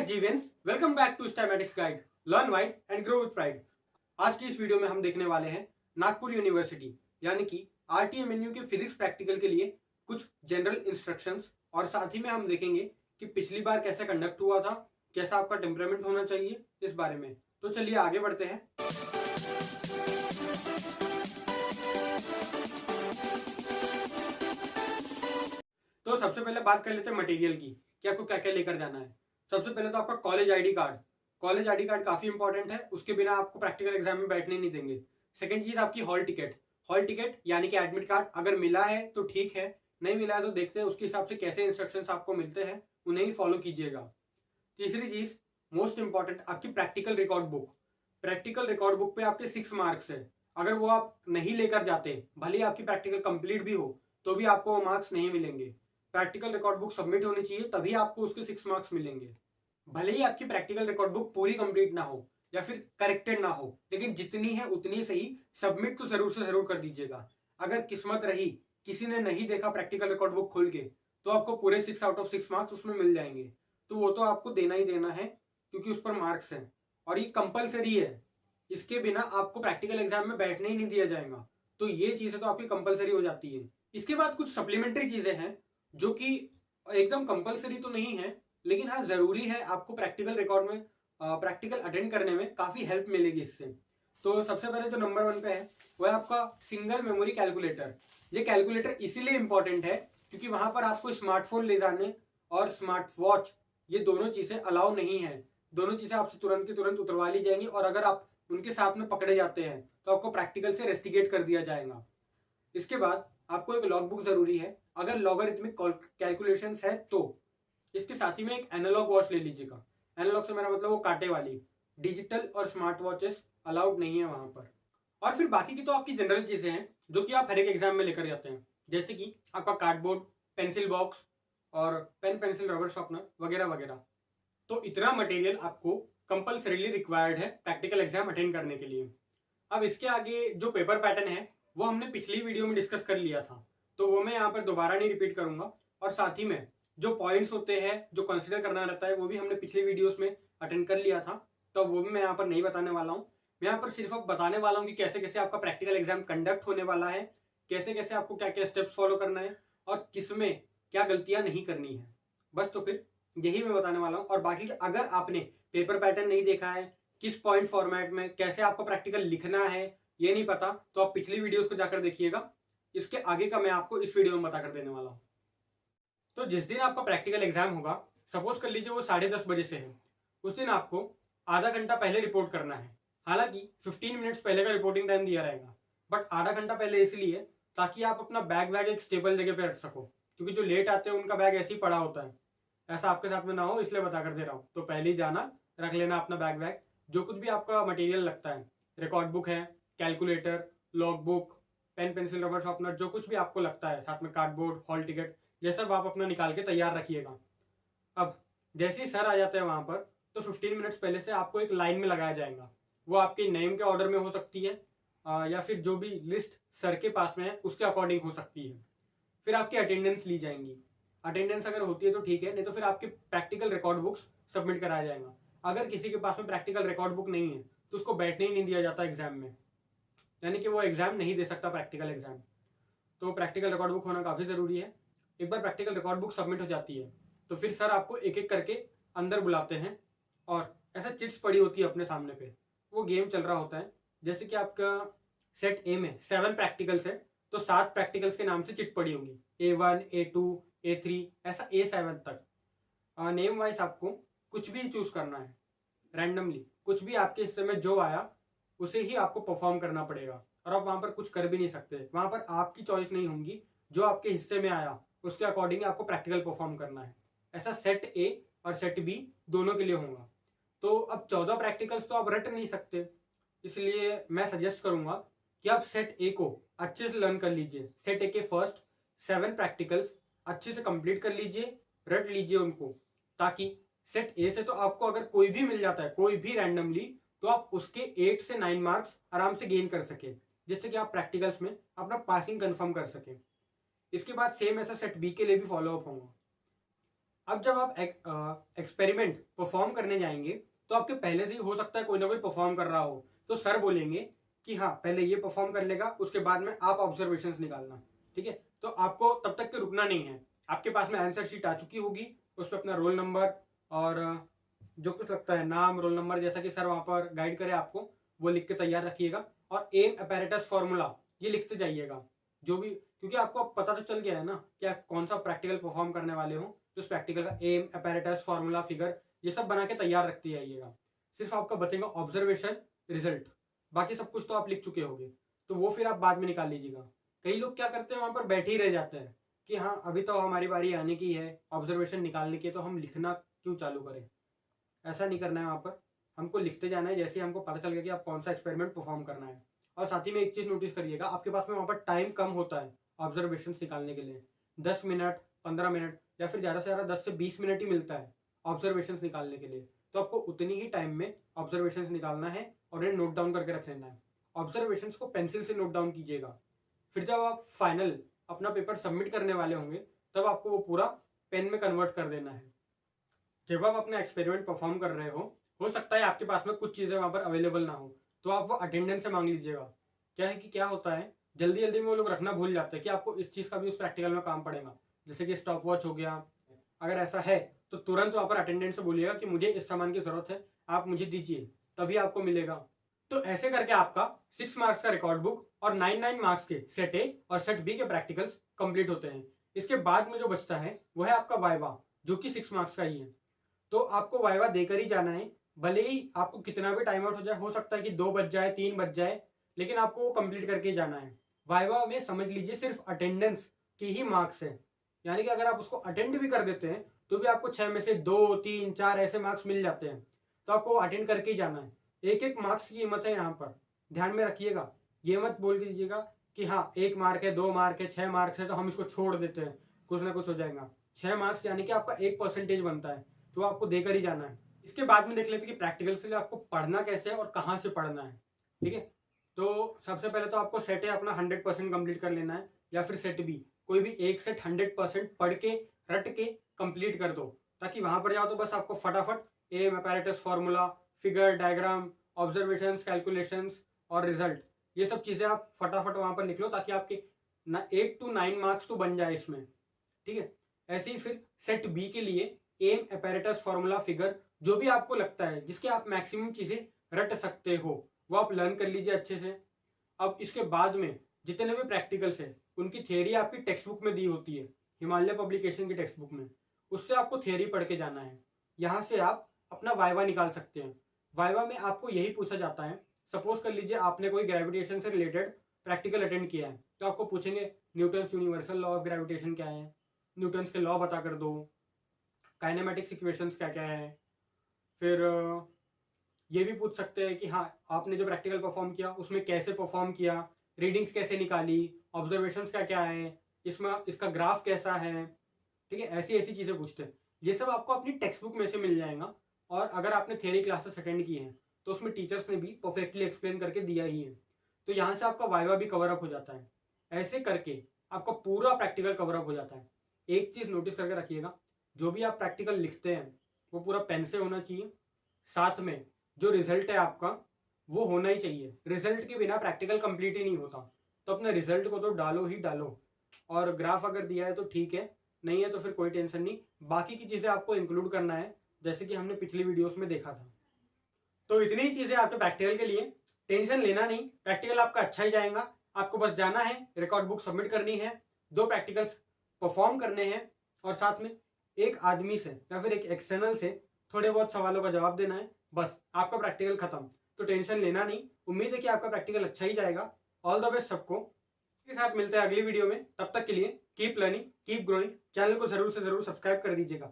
Yes, Jeevins, welcome back to STEMatics Guide. Learn wide and grow with pride. आज की इस video में हम देखने वाले हैं नागपुर यूनिवर्सिटी यानी कि RTMNU के फिजिक्स प्रैक्टिकल के लिए कुछ जनरल इंस्ट्रक्शंस और साथ ही में हम देखेंगे कि पिछली बार कैसे कंडक्ट हुआ था, कैसा आपका टेम्परामेंट होना चाहिए इस बारे में। तो चलिए आगे बढ़ते हैं। तो सबसे पहले बात कर लेते हैं मटेरियल की कि आपको क्या क्या लेकर जाना है। सबसे पहले तो आपका कॉलेज आईडी कार्ड काफी इंपॉर्टेंट है, उसके बिना आपको प्रैक्टिकल एग्जाम में बैठने नहीं देंगे। सेकंड चीज आपकी हॉल टिकट यानी कि एडमिट कार्ड, अगर मिला है तो ठीक है, नहीं मिला है तो देखते हैं उसके हिसाब से कैसे इंस्ट्रक्शंस आपको मिलते हैं, उन्हें ही फॉलो कीजिएगा। तीसरी चीज मोस्ट इंपॉर्टेंट, आपकी प्रैक्टिकल रिकॉर्ड बुक पे आपके 6 मार्क्स है। अगर वो आप नहीं लेकर जाते, भले ही आपकी प्रैक्टिकल कंप्लीट भी हो तो भी आपको वो मार्क्स नहीं मिलेंगे। प्रैक्टिकल रिकॉर्ड बुक सबमिट होनी चाहिए, तभी आपको उसके 6 मार्क्स मिलेंगे। भले ही आपकी प्रैक्टिकल रिकॉर्ड बुक पूरी कंप्लीट ना हो या फिर करेक्टेड ना हो, लेकिन जितनी है उतनी सही सबमिट तो जरूर से जरूर कर दीजिएगा। अगर किस्मत रही किसी ने नहीं देखा प्रैक्टिकल रिकॉर्ड बुक खोल के, तो आपको पूरे 6 आउट ऑफ 6 मार्क्स उसमें मिल जाएंगे। तो वो तो आपको देना ही देना है, क्योंकि उस पर मार्क्स हैं और ये कंपलसरी है। इसके बिना आपको प्रैक्टिकल एग्जाम में बैठने ही नहीं दिया जाएगा। तो ये चीजें तो आपकी कंपलसरी हो जाती है। इसके बाद कुछ सप्लीमेंट्री चीजें हैं जो कि एकदम कंपलसरी तो नहीं है, लेकिन हाँ जरूरी है। आपको प्रैक्टिकल रिकॉर्ड में प्रैक्टिकल अटेंड करने में काफी हेल्प मिलेगी इससे। तो सबसे पहले जो नंबर 1 पे है वो है आपका सिंगल मेमोरी कैलकुलेटर। ये कैलकुलेटर इसीलिए इंपॉर्टेंट है क्योंकि वहां पर आपको स्मार्टफोन ले जाने और स्मार्ट वॉच, ये दोनों चीजें अलाउ नहीं है। दोनों चीजें आपसे तुरंत की तुरंत उतरवा ली जाएंगी और अगर आप उनके साथ में पकड़े जाते हैं तो आपको प्रैक्टिकल से रेस्टिकेट कर दिया जाएगा। इसके बाद आपको एक लॉग बुक जरूरी है, अगर लॉगरिथमिक कैलकुलेशंस है तो। इसके साथ ही में एक एनालॉग वॉच ले लीजिएगा। एनालॉग से मेरा मतलब वो कांटे वाली। डिजिटल और स्मार्ट वॉचेस अलाउड नहीं है वहां पर। और फिर बाकी की तो आपकी जनरल चीजें हैं जो कि आप हर एक एग्जाम में लेकर जाते हैं, जैसे कि आपका कार्डबोर्ड, पेंसिल बॉक्स और पेन पेंसिल रबर शार्पनर वगैरह वगैरह। तो इतना मटेरियल आपको कंपल्सरीली रिक्वायर्ड है प्रैक्टिकल एग्जाम अटेंड करने के लिए। अब इसके आगे जो पेपर पैटर्न है वो हमने पिछली वीडियो में डिस्कस कर लिया था, तो वो मैं यहाँ पर दोबारा नहीं रिपीट करूंगा। और साथ ही में जो पॉइंट्स होते हैं जो कंसीडर करना रहता है वो भी हमने पिछली वीडियोस में अटेंड कर लिया था, तो वो भी मैं यहाँ पर नहीं बताने वाला हूँ। मैं यहाँ पर सिर्फ अब बताने वाला हूँ कि कैसे कैसे आपका प्रैक्टिकल एग्जाम कंडक्ट होने वाला है, कैसे कैसे आपको क्या क्या स्टेप्स फॉलो करना है और किसमें क्या गलतियां नहीं करनी है। बस तो फिर यही मैं बताने वाला हूँ। और बाकी अगर आपने पेपर पैटर्न नहीं देखा है, किस पॉइंट फॉर्मेट में कैसे आपको प्रैक्टिकल लिखना है ये नहीं पता, तो आप पिछली वीडियोस को जाकर देखिएगा। इसके आगे का मैं आपको इस वीडियो में बताकर देने वाला हूँ। तो जिस दिन आपका प्रैक्टिकल एग्जाम होगा, सपोज कर लीजिए वो 10:30 बजे से है, उस दिन आपको आधा घंटा पहले रिपोर्ट करना है। हालांकि 15 मिनट्स पहले का रिपोर्टिंग टाइम दिया रहेगा, बट आधा घंटा पहले इसलिए ताकि आप अपना बैग एक स्टेबल जगह पे रख सको, क्योंकि जो लेट आते हैं उनका बैग ऐसे ही पड़ा होता है। ऐसा आपके साथ में ना हो इसलिए बता कर दे रहा हूँ। तो पहले ही जाना, रख लेना अपना बैग जो कुछ भी आपका मटेरियल लगता है, रिकॉर्ड बुक है, calculator, log book, pen pencil rubber sharpener, जो कुछ भी आपको लगता है, साथ में कार्डबोर्ड, हॉल टिकट, ये सब आप अपना निकाल के तैयार रखिएगा। अब जैसे ही सर आ जाते हैं वहां पर, तो 15 मिनट्स पहले से आपको एक लाइन में लगाया जाएगा। वो आपके नेम के ऑर्डर में हो सकती है या फिर जो भी लिस्ट सर के पास में है उसके अकॉर्डिंग हो सकती है। फिर आपकी अटेंडेंस ली जाएंगी। अटेंडेंस अगर होती है तो ठीक है, नहीं तो फिर आपके प्रैक्टिकल रिकॉर्ड बुक्स सबमिट कराया जाएगा। अगर किसी के पास में प्रैक्टिकल रिकॉर्ड बुक नहीं है तो उसको बैठने ही नहीं दिया जाता एग्जाम में, यानी कि वो एग्जाम नहीं दे सकता प्रैक्टिकल एग्जाम। तो प्रैक्टिकल रिकॉर्ड बुक होना काफी जरूरी है। एक बार प्रैक्टिकल रिकॉर्ड बुक सबमिट हो जाती है तो फिर सर आपको एक एक करके अंदर बुलाते हैं और ऐसा चिट्स पड़ी होती है अपने सामने पे, वो गेम चल रहा होता है। जैसे कि आपका सेट ए में 7 प्रैक्टिकल्स है, तो 7 प्रैक्टिकल्स के नाम से चिट पड़ी होगी, A1, A2, A3, ऐसा A7 तक। नेम वाइज आपको कुछ भी चूज करना है रैंडमली, कुछ भी आपके हिस्से में जो आया उसे ही आपको परफॉर्म करना पड़ेगा और आप वहां पर कुछ कर भी नहीं सकते। वहां पर आपकी चॉइस नहीं होगी, जो आपके हिस्से में आया उसके अकॉर्डिंग आपको प्रैक्टिकल परफॉर्म करना है। ऐसा सेट ए और सेट बी दोनों के लिए होगा। तो अब 14 प्रैक्टिकल्स तो आप रट नहीं सकते, इसलिए मैं सजेस्ट करूंगा कि आप सेट ए को अच्छे से लर्न कर लीजिए। सेट ए के फर्स्ट 7 प्रैक्टिकल्स अच्छे से कंप्लीट कर लीजिए, रट लीजिए उनको, ताकि सेट ए से तो आपको अगर कोई भी मिल जाता है, कोई भी रैंडमली, तो आप उसके 8 से 9 मार्क्स आराम से गेन कर सके, जिससे कि आप प्रैक्टिकल्स में अपना पासिंग कंफर्म कर सके। इसके बाद सेम ऐसा सेट बी के लिए भी फॉलो अप होगा। अब जब आप एक्सपेरिमेंट परफॉर्म करने जाएंगे तो आपके पहले से ही हो सकता है कोई ना कोई परफॉर्म कर रहा हो, तो सर बोलेंगे कि हाँ पहले ये परफॉर्म कर लेगा, उसके बाद में आप ऑब्जर्वेशंस निकालना। ठीक है, तो आपको तब तक के रुकना नहीं है। आपके पास में आंसर शीट आ चुकी होगी, उस पर अपना रोल नंबर और जो कुछ लगता है नाम, रोल नंबर, जैसा कि सर वहां पर गाइड करे आपको, वो लिख के तैयार रखिएगा। और एम अपैरेटस फॉर्मूला ये लिखते जाइएगा जो भी, क्योंकि आपको अब पता तो चल गया है ना कि आप कौन सा प्रैक्टिकल परफॉर्म करने वाले हो, तो उस प्रैक्टिकल का एम, अपैरेटस, फॉर्मूला, फिगर ये सब बना के तैयार रखते जाइएगा। सिर्फ आपका बचेगा ऑब्जर्वेशन, रिजल्ट, बाकी सब कुछ तो आप लिख चुके होंगे, तो वो फिर आप बाद में निकाल लीजिएगा। कई लोग क्या करते हैं, वहां पर बैठे ही रह जाते हैं कि हाँ अभी तो हमारी बारी आने की है ऑब्जर्वेशन निकालने की, तो हम लिखना क्यों चालू करें। ऐसा नहीं करना है, वहां पर हमको लिखते जाना है जैसे हमको पता चल गया कि आप कौन सा एक्सपेरिमेंट परफॉर्म करना है। और साथ ही में एक चीज नोटिस करिएगा, आपके पास में वहां पर टाइम कम होता है ऑब्जर्वेशन निकालने के लिए। 10 मिनट, 15 मिनट या फिर ज़्यादा से ज़्यादा 10 से 20 मिनट ही मिलता है ऑब्जर्वेशन निकालने के लिए। तो आपको उतनी ही टाइम में ऑब्जर्वेशन निकालना है और इन्हें नोट डाउन करके रख लेना है। ऑब्जर्वेशन को पेंसिल से नोट डाउन कीजिएगा, फिर जब आप फाइनल अपना पेपर सबमिट करने वाले होंगे तब आपको वो पूरा पेन में कन्वर्ट कर देना है। जब आप अपना एक्सपेरिमेंट परफॉर्म कर रहे हो सकता है आपके पास में कुछ चीज़ें वहां पर अवेलेबल ना हो, तो आप वो अटेंडेंस से मांग लीजिएगा। क्या है कि क्या होता है, जल्दी जल्दी में वो लोग रखना भूल जाते हैं कि आपको इस चीज़ का भी उस प्रैक्टिकल में काम पड़ेगा, जैसे कि स्टॉप वॉच हो गया। अगर ऐसा है तो तुरंत वहां पर अटेंडेंट से बोलिएगा कि मुझे इस सामान की जरूरत है, आप मुझे दीजिए, तभी आपको मिलेगा। तो ऐसे करके आपका 6 मार्क्स का रिकॉर्ड बुक और 9 मार्क्स के सेट ए और सेट बी के प्रैक्टिकल्स कंप्लीट होते हैं। इसके बाद में जो बचता है वो है आपका वाइवा, जो कि 6 मार्क्स का ही है। तो आपको वाइवा देकर ही जाना है, भले ही आपको कितना भी टाइम आउट हो जाए, हो सकता है कि 2 बज जाए, 3 बज जाए, लेकिन आपको वो कंप्लीट करके जाना है। वाइवा में समझ लीजिए सिर्फ अटेंडेंस की ही मार्क्स है, यानी कि अगर आप उसको अटेंड भी कर देते हैं तो भी आपको 6 में से 2, 3, 4 ऐसे मार्क्स मिल जाते हैं। तो आपको अटेंड करके ही जाना है। एक एक मार्क्स की कीमत है यहाँ पर, ध्यान में रखिएगा। ये मत बोल दीजिएगा कि हाँ 1 मार्क है, 2 मार्क है, 6 मार्क्स है तो हम इसको छोड़ देते हैं, कुछ ना कुछ हो जाएगा। 6 मार्क्स यानी कि आपका 1% बनता है, तो आपको देकर ही जाना है। इसके बाद में देख लेते हैं कि प्रैक्टिकल के लिए आपको पढ़ना कैसे है और कहाँ से पढ़ना है। ठीक है, तो सबसे पहले तो आपको सेट ए अपना 100% कंप्लीट कर लेना है, या फिर सेट बी, कोई भी एक सेट 100% पढ़ के रट के कंप्लीट कर दो, ताकि वहां पर जाओ तो बस आपको फटाफट aim, apparatus, formula, figure, diagram, observation, calculations और रिजल्ट, ये सब चीजें आप फटाफट वहां पर लिख लो, ताकि आपके 8 to 9 मार्क्स तो बन जाए इसमें। ठीक है, ऐसे ही फिर सेट बी के लिए एम, अपैरेटस, फॉर्मूला, फिगर, जो भी आपको लगता है जिसके आप मैक्सिमम चीजें रट सकते हो वो आप लर्न कर लीजिए अच्छे से। अब इसके बाद में जितने भी प्रैक्टिकल्स हैं उनकी थियरी आपकी टेक्स्ट बुक में दी होती है, हिमालय पब्लिकेशन की टेक्स्ट बुक में, उससे आपको थियरी पढ़ के जाना है। यहाँ से आप अपना वाइवा निकाल सकते हैं। वाइवा में आपको यही पूछा जाता है, सपोज कर लीजिए आपने कोई ग्रेविटेशन से रिलेटेड प्रैक्टिकल अटेंड किया है, तो आपको पूछेंगे Newton's universal law of gravitation क्या है, न्यूटन्स के लॉ बता कर दो, काइनेमेटिक्स इक्वेशंस क्या क्या है। फिर ये भी पूछ सकते हैं कि हाँ आपने जो प्रैक्टिकल परफॉर्म किया उसमें कैसे परफॉर्म किया, रीडिंग्स कैसे निकाली, ऑब्जर्वेशंस क्या क्या है, इसमें इसका ग्राफ कैसा है। ठीक है, ऐसी ऐसी चीज़ें पूछते हैं। ये सब आपको अपनी टेक्स्ट बुक में से मिल जाएगा, और अगर आपने थियरी क्लासेस अटेंड की हैं तो उसमें टीचर्स ने भी परफेक्टली एक्सप्लेन करके दिया ही है। तो यहाँ से आपका वाइवा भी कवर अप हो जाता है। ऐसे करके आपका पूरा प्रैक्टिकल कवर अप हो जाता है। एक चीज़ नोटिस करके रखिएगा, जो भी आप प्रैक्टिकल लिखते हैं वो पूरा पेन से होना चाहिए, साथ में जो रिजल्ट है आपका वो होना ही चाहिए। रिजल्ट के बिना प्रैक्टिकल कंप्लीट ही नहीं होता, तो अपने रिजल्ट को तो डालो ही डालो। और ग्राफ अगर दिया है तो ठीक है, नहीं है तो फिर कोई टेंशन नहीं, बाकी की चीज़ें आपको इंक्लूड करना है, जैसे कि हमने पिछली वीडियोस में देखा था। तो इतनी ही चीज़ें आपके प्रैक्टिकल के लिए, टेंशन लेना नहीं, प्रैक्टिकल आपका अच्छा ही जाएगा। आपको बस जाना है, रिकॉर्ड बुक सबमिट करनी है, 2 प्रैक्टिकल्स परफॉर्म करने हैं, और साथ में एक आदमी से या फिर एक एक्सटर्नल से थोड़े बहुत सवालों का जवाब देना है, बस आपका प्रैक्टिकल खत्म। तो टेंशन लेना नहीं, उम्मीद है कि आपका प्रैक्टिकल अच्छा ही जाएगा। ऑल द बेस्ट सबको। इसके साथ मिलते हैं अगली वीडियो में, तब तक के लिए keep learning, keep growing. Channel को जरूर से जरूर सब्सक्राइब कर दीजिएगा।